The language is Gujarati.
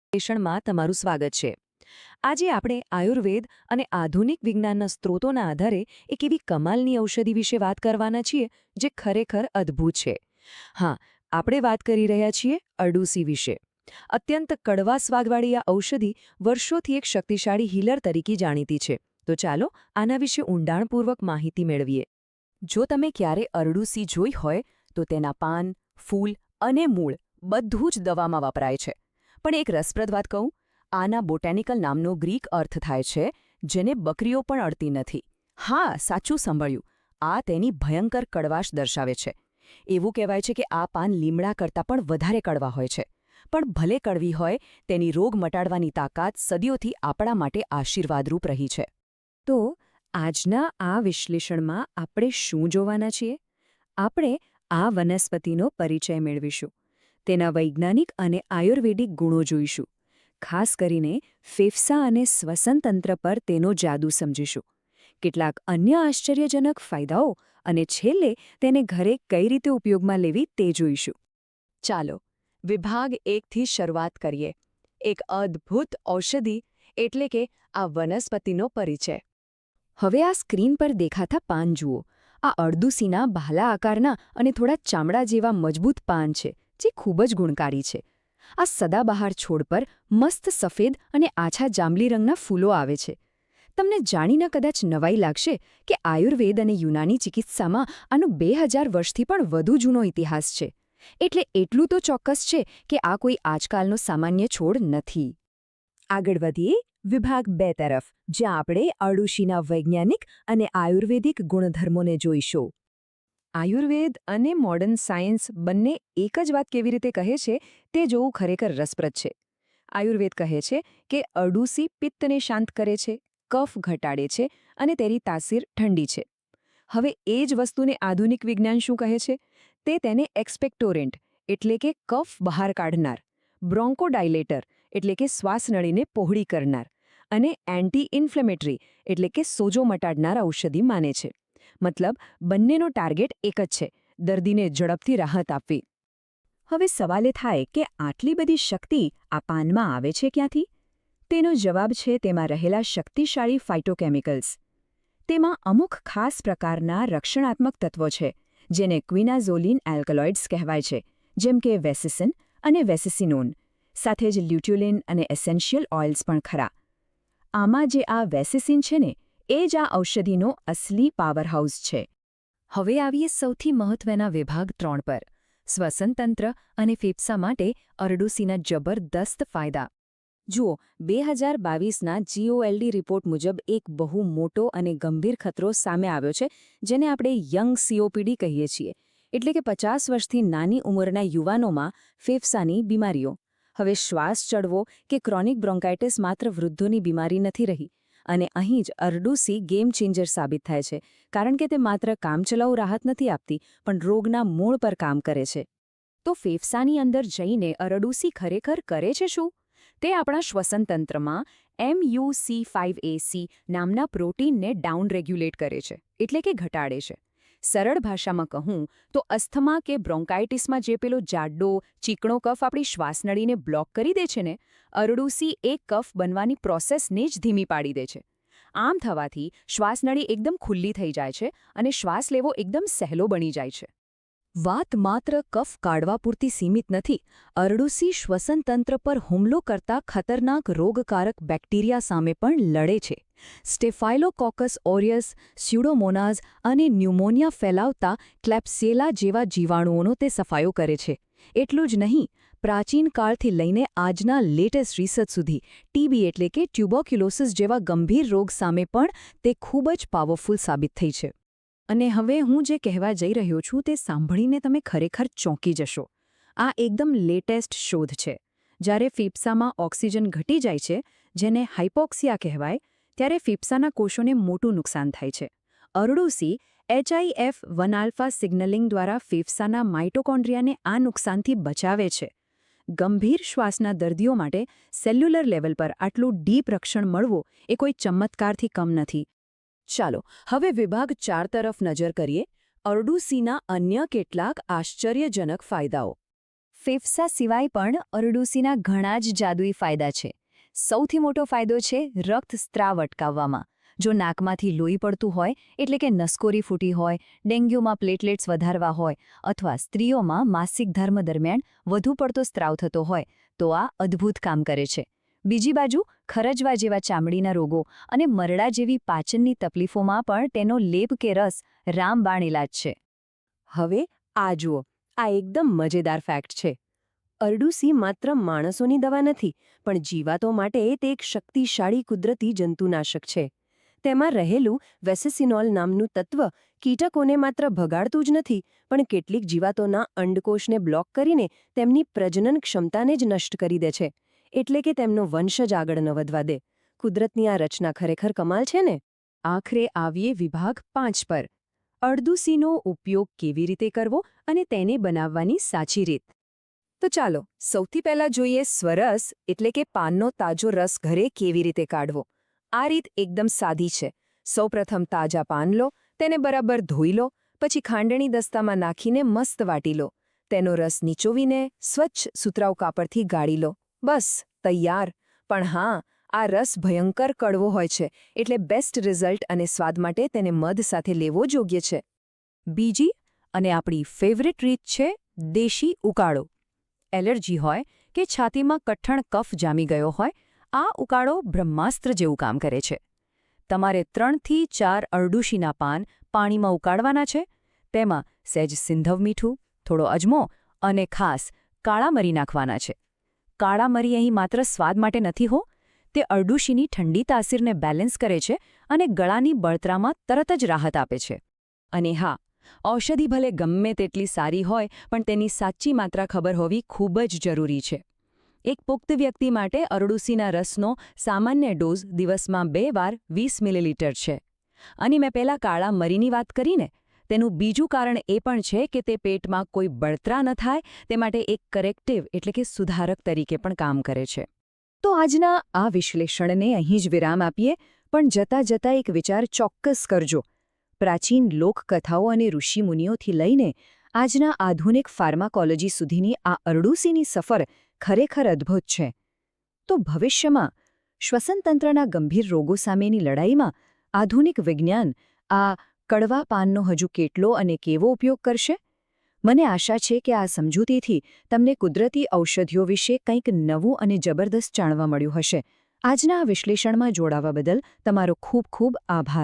વિશ્લેષણમાં તમારું સ્વાગત છે. આજે આપણે આયુર્વેદ અને આધુનિક વિજ્ઞાનના સ્ત્રોતોના આધારે એક એવી કમાલની ઔષધિ વિશે વાત કરવાના છીએ જે ખરેખર અદ્ભુત છે. હા, આપણે વાત કરી રહ્યા છીએ અરડુસી વિશે. અત્યંત કડવા સ્વાદવાળી આ ઔષધિ વર્ષોથી એક શક્તિશાળી હીલર તરીકે જાણીતી છે. તો ચાલો આના વિશે ઊંડાણપૂર્વક માહિતી મેળવીએ. જો તમે ક્યારે અરડુસી જોઈ હોય તો તેના પાન, ફૂલ અને મૂળ બધું જ દવામાં વપરાય છે. પણ એક રસપ્રદ વાત કહું, આના બોટેનિકલ નામનો ગ્રીક અર્થ થાય છે જેને બકરીઓ પણ અડતી નથી. હા, સાચું સાંભળ્યું. આ તેની ભયંકર કડવાશ દર્શાવે છે. એવું કહેવાય છે કે આ પાન લીમડા કરતાં પણ વધારે કડવા હોય છે. પણ ભલે કડવી હોય, તેની રોગ મટાડવાની તાકાત સદીઓથી આપણા માટે આશીર્વાદરૂપ રહી છે. તો આજના આ વિશ્લેષણમાં આપણે શું જોવાના છીએ? આપણે આ વનસ્પતિનો પરિચય મેળવીશું. તેના વૈજ્ઞાનિક અને આયુર્વેદિક ગુણો જોઈશું. ખાસ કરીને ફેફસા અને શ્વસનતંત્ર પર તેનો જાદુ સમજીશું. કેટલાક અન્ય આશ્ચર્યજનક ફાયદાઓ અને છેલ્લે તેને ઘરે કઈ રીતે ઉપયોગમાં લેવી તે જોઈશું. ચાલો, વિભાગ 1થી શરૂઆત કરીએ. એક અદ્ભુત ઔષધિ એટલે કે આ વનસ્પતિનો પરિચય. હવે આ સ્ક્રીન પર દેખાતા પાન જુઓ. આ અરડુસીના ભાલા આકારના અને થોડા ચામડા જેવા મજબૂત પાન છે, જે ખૂબ જ ગુણકારી છે. આ સદાબહાર છોડ પર મસ્ત સફેદ અને આછા જાંબલી રંગના ફૂલો આવે છે. તમને જાણીને કદાચ નવાઈ લાગશે કે આયુર્વેદ અને યુનાની ચિકિત્સામાં આનો 2000 વર્ષથી પણ વધુ જૂનો ઇતિહાસ છે. એટલે એટલું તો ચોક્કસ છે કે આ કોઈ આજકાલનો સામાન્ય છોડ નથી. આગળ વધીએ વિભાગ 2 તરફ, જ્યાં આપણે અરડુસીના વૈજ્ઞાનિક અને આયુર્વેદિક ગુણધર્મોને જોઈશું. આયુર્વેદ અને મોડર્ન સાયન્સ બંને એક જ વાત કેવી રીતે કહે છે તે જોવું ખરેખર રસપ્રદ છે. આયુર્વેદ કહે છે કે અરડુસી પિત્તને શાંત કરે છે, કફ ઘટાડે છે અને તેની તાસીર ઠંડી છે. હવે એ જ વસ્તુને આધુનિક વિજ્ઞાન શું કહે છે? તે તેને એક્સપેક્ટોરેન્ટ એટલે કે કફ બહાર કાઢનાર, બ્રોન્કોડાયલેટર એટલે કે શ્વાસનળીને પહોળી કરનાર અને એન્ટી ઇન્ફ્લેમેટરી એટલે કે સોજો મટાડનાર ઔષધિ માને છે. મતલબ બંનેનો ટાર્ગેટ એક જ છે, દર્દીને ઝડપથી રાહત આપવી. હવે સવાલ એ થાય કે આટલી બધી શક્તિ આ પાનમાં આવે છે ક્યાંથી? તેનો જવાબ છે તેમાં રહેલા શક્તિશાળી ફાઇટોકેમિકલ્સ. તેમાં અમુક ખાસ પ્રકારના રક્ષણાત્મક તત્વો છે, જેને ક્વિનાઝોલિન એલ્કલોઇડ્સ કહેવાય છે, જેમ કે વેસિસિન અને વેસિસિનોન. સાથે જ લ્યુટ્યુલિન અને એસેન્શિયલ ઓઇલ્સ પણ ખરા. આમાં જે આ વેસિસિન છે ને, એ જ આ ઔષધિનો અસલી પાવરહાઉસ છે. હવે આવીએ સૌથી મહત્વના વિભાગ 3 પર, શ્વસનતંત્ર અને ફેફસા માટે અરડુસીના જબરદસ્ત ફાયદા. જુઓ, 2022ના GOLD રિપોર્ટ મુજબ એક બહુ મોટો અને ગંભીર ખતરો સામે આવ્યો છે, જેને આપણે યંગ COPD કહીએ છીએ. એટલે કે 50 વર્ષથી નાની ઉંમરના યુવાનોમાં ફેફસાની બીમારીઓ. હવે શ્વાસ ચડવો કે ક્રોનિક બ્રોન્કાઇટિસ માત્ર વૃદ્ધોની બીમારી નથી રહી. અને અહીં જ અરડુસી ગેમ ચેન્જર સાબિત થાય છે, કારણ કે તે માત્ર કામચલાઉ રાહત નથી આપતી, પણ રોગના મૂળ પર કામ કરે છે. તો ફેફસાની અંદર જઈને અરડુસી ખરેખર કરે છે શું? તે આપણા શ્વસનતંત્રમાં MUC5AC નામના પ્રોટીનને ડાઉન રેગ્યુલેટ કરે છે, એટલે કે ઘટાડે છે. સરળ ભાષામાં કહું તો અસ્થમા કે બ્રોન્કાઇટિસમાં જે પેલો જાડો, ચીકણો કફ આપણી શ્વાસનળીને બ્લોક કરી દે છે ને, અરડુસી એ કફ બનવાની પ્રોસેસને જ ધીમી પાડી દે છે. આમ થવાથી શ્વાસનળી એકદમ ખુલ્લી થઈ જાય છે અને શ્વાસ લેવો એકદમ સહેલો બની જાય છે. વાત માત્ર કફ કાઢવા પૂરતી સીમિત નથી. અરડુસી શ્વસનતંત્ર પર હુમલો કરતા ખતરનાક રોગકારક બેક્ટેરિયા સામે પણ લડે છે. સ્ટેફાઇલોકોકસ ઓરિયસ, સ્યુડોમોનાઝ અને ન્યુમોનિયા ફેલાવતા ક્લેપ્સિએલા જેવા જીવાણુઓનો તે સફાયો કરે છે. એટલું જ નહીં, પ્રાચીન કાળથી લઈને આજના લેટેસ્ટ રિસર્ચ સુધી TB એટલે કે ટ્યુબરક્યુલોસિસ જેવા ગંભીર રોગ સામે પણ તે ખૂબ જ પાવરફુલ સાબિત થઈ છે. અને હવે હું જે કહેવા જઈ રહ્યો છું તે સાંભળીને તમે ખરેખર ચોંકી જશો. આ એકદમ લેટેસ્ટ શોધ છે. જ્યારે ફેફસામાં ઓક્સિજન ઘટી જાય છે, જેને હાઇપોક્સિયા કહેવાય, ત્યારે ફેફસાના કોષોને મોટું નુકસાન થાય છે. અરડુસી HIF-1α સિગ્નલિંગ દ્વારા ફેફસાના માઇટોકોન્ડ્રિયાને આ નુકસાનથી બચાવે છે. ગંભીર શ્વાસના દર્દીઓ માટે સેલ્યુલર લેવલ પર આટલું ડીપ રક્ષણ મળવું એ કોઈ ચમત્કારથી કમ નથી. ચાલો, હવે વિભાગ 4 તરફ નજર કરીએ. અરડુસીના અન્ય કેટલાક આશ્ચર્યજનક ફાયદાઓ. ફેફસા સિવાય પણ અરડુસીના ઘણા જ જાદુઈ ફાયદા છે. સૌથી મોટો ફાયદો છે રક્તસ્રાવ અટકાવવામાં. જો નાકમાંથી લોહી પડતું હોય, એટલે કે નસકોરી ફૂટી હોય, ડેન્ગ્યુમાં પ્લેટલેટ્સ વધારવા હોય અથવા સ્ત્રીઓમાં માસિક ધર્મ દરમિયાન વધુ પડતો સ્ત્રાવ થતો હોય, તો આ અદ્ભુત કામ કરે છે. બીજી બાજુ ખરજવા જેવા ચામડીના રોગો અને મરડા જેવી પાચનની તકલીફોમાં પણ તેનો લેપ કે રસ રામબાણ ઇલાજ છે. હવે આ જુઓ, આ એકદમ મજેદાર ફેક્ટ છે. અરડુસી માત્ર માણસોની દવા નથી, પણ જીવાતો માટે તે એક શક્તિશાળી કુદરતી જંતુનાશક છે. તેમાં રહેલું વેસેસિનોલ નામનું તત્વ કીટકોને માત્ર ભગાડતું જ નથી, પણ કેટલીક જીવાતોના અંડકોષને બ્લોક કરીને તેમની પ્રજનન ક્ષમતાને જ નષ્ટ કરી દે છે. એટલે કે તેમનો વંશ જ આગળ ન વધવા દે. કુદરતની આ રચના ખરેખર કમાલ છે ને. આખરે આવીએ વિભાગ 5 પર. અરડુસીનો ઉપયોગ કેવી રીતે કરવો અને તેને બનાવવાની સાચી રીત. તો ચાલો સૌથી પહેલા જોઈએ સ્વરસ એટલે કે પાનનો તાજો રસ ઘરે કેવી રીતે કાઢવો. આ રીત એકદમ સાદી છે. સૌપ્રથમ તાજા પાન લો, તેને બરાબર ધોઈ લો, પછી ખાંડણી દસ્તામાં નાખીને મસ્ત વાટી લો. તેનો રસ નીચોવીને સ્વચ્છ સુતરાઉ કાપડથી ગાળી લો. બસ તૈયાર. પણ હા, આ રસ ભયંકર કડવો હોય છે, એટલે બેસ્ટ રિઝલ્ટ અને સ્વાદ માટે તેને મધ સાથે લેવો જ યોગ્ય છે. બીજી અને આપણી ફેવરિટ રીત છે દેશી ઉકાળો. એલર્જી હોય કે છાતીમાં કઠણ કફ જામી ગયો હોય, આ ઉકાળો બ્રહ્માસ્ત્ર જેવું કામ કરે છે. તમારે 3 થી 4 અરડુસીના પાન પાણીમાં ઉકાળવાના છે. તેમાં સહેજ સિંધવ મીઠું, થોડો અજમો અને ખાસ કાળા મરી નાખવાના છે. કાળા મરી અહીં માત્ર સ્વાદ માટે નથી હો, તે અરડુસીની ઠંડી તાસીરને બેલેન્સ કરે છે અને ગળાની બળતરામાં તરત જ રાહત આપે છે. અને હા, ઔષધિ ભલે ગમે તેટલી સારી હોય, પણ તેની સાચી માત્રા ખબર હોવી ખૂબ જ જરૂરી છે. એક પુખ્ત વ્યક્તિ માટે અરડુસીના રસનો સામાન્ય ડોઝ દિવસમાં 2 વાર 20 મિલીલીટર છે. અને મેં પહેલાં કાળા મરીની વાત કરીને, તેનું બીજું કારણ એ પણ છે કે તે પેટમાં કોઈ બળતરા ન થાય તે માટે એક કરેક્ટિવ એટલે કે સુધારક તરીકે પણ કામ કરે છે. તો આજના આ વિશ્લેષણને અહીં જ વિરામ આપીએ, પણ જતાં જતાં એક વિચાર ચોક્કસ કરજો. પ્રાચીન લોકકથાઓ અને ઋષિમુનિઓથી લઈને આજના આધુનિક ફાર્માકોલોજી સુધીની આ અરડુસીની સફર ખરેખર અદ્ભુત છે. તો ભવિષ્યમાં શ્વસનતંત્રના ગંભીર રોગો સામેની લડાઈમાં આધુનિક વિજ્ઞાન આ કડવા પાનનો હજુ કેટલો અને કેવો ઉપયોગ કરશે? મને આશા છે કે આ સમજૂતીથી તમને કુદરતી ઔષધિઓ વિશે કંઈક નવું અને જબરદસ્ત જાણવા મળ્યું હશે. આજના આ વિશ્લેષણમાં જોડાવા બદલ તમારો ખૂબ ખૂબ આભાર.